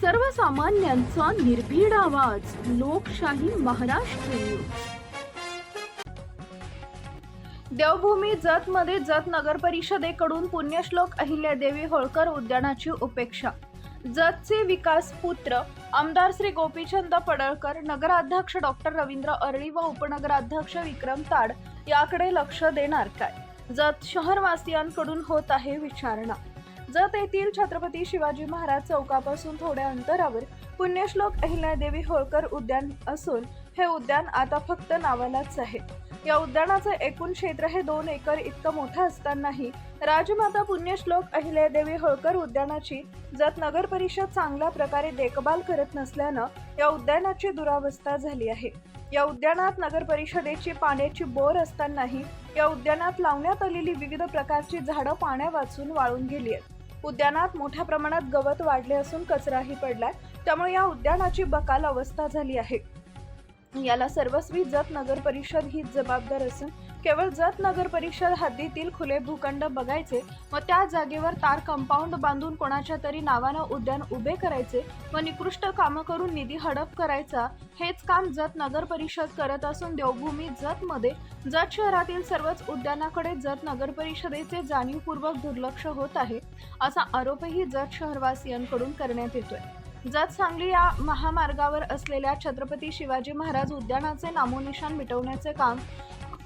सर्वसामान्यांचा निर्भीड आवाज, लोकशाही महाराष्ट्र न्यूज. देवभूमी जतमध्ये जत नगर परिषदेकडून पुण्यश्लोक अहिल्यादेवी होळकर उद्यानाची उपेक्षा. जतचे विकास पुत्र आमदार श्री गोपीचंद पडळकर, नगराध्यक्ष डॉक्टर रवींद्र अरळी व उपनगराध्यक्ष विक्रम ताड याकडे लक्ष देणार काय? जत शहरवासियांकडून होत आहे विचारणा. जत येथील छत्रपती शिवाजी महाराज चौकापासून थोड्या अंतरावर पुण्यश्लोक अहिल्यादेवी होळकर उद्यान असून हे उद्यान आता फक्त नावालाच आहे. या उद्यानाचे एकूण क्षेत्र हे 2 एकर इतकं मोठं असतानाही राजमाता पुण्यश्लोक अहिल्यादेवी होळकर उद्यानाची जत नगर परिषद चांगल्या प्रकारे देखभाल करत नसल्यानं या उद्यानाची दुरावस्था झाली आहे. या उद्यानात नगर परिषदेची पाण्याची बोर असतानाही या उद्यानात लावण्यात आलेली विविध प्रकारची झाडं पाण्या वाचून वाळून गेली आहेत. उद्यानात मोठ्या प्रमाणात गवत वाढले असून कचराही पडलाय, त्यामुळे या उद्यानाची बकाल अवस्था झाली आहे. याला सर्वस्वी जत नगर परिषद ही जबाबदार असून केवळ जत नगर परिषद हद्दीतील खुले भूखंड बघायचे व त्या जागेवर तार कंपाऊंड बांधून कोणाच्या तरी नावानं उद्यान उभे करायचे व निकृष्ट कामं करून निधी हडप करायचा, हेच काम जत नगर परिषद करत असून देवभूमी जतमध्ये जत शहरातील सर्वच उद्यानाकडे जत नगर परिषदेचे जाणीवपूर्वक दुर्लक्ष होत आहे, असा आरोपही जत शहरवासियांकडून करण्यात येतोय. जत सांगली या महामार्गावर असलेल्या छत्रपती शिवाजी महाराज उद्यानाचे नामोनिशाण मिटवण्याचे काम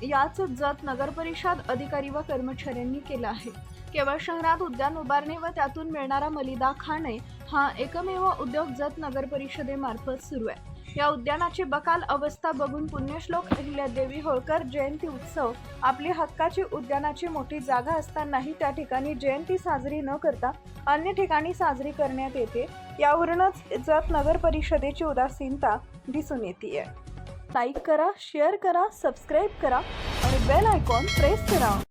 याच जत नगर परिषद अधिकारी व कर्मचाऱ्यांनी केलं आहे. केवळ शहरात उद्यान उभारणे व त्यातून मिळणारा मलिदा खाणे हा एकमेव उद्योग जत नगर परिषदेमार्फत सुरू आहे. या उद्यानाची बकाल अवस्था बघून पुण्यश्लोक अहिल्यादेवी होळकर जयंती उत्सव आपली हक्काची उद्यानाची मोठी जागा असतानाही त्या ठिकाणी जयंती साजरी न करता अन्य ठिकाणी साजरी करण्यात येते. यावरूनच जत नगर परिषदेची उदासीनता दिसून येते. लाईक करा, शेअर करा, सबस्क्राईब करा आणि बेल आयकॉन प्रेस करा.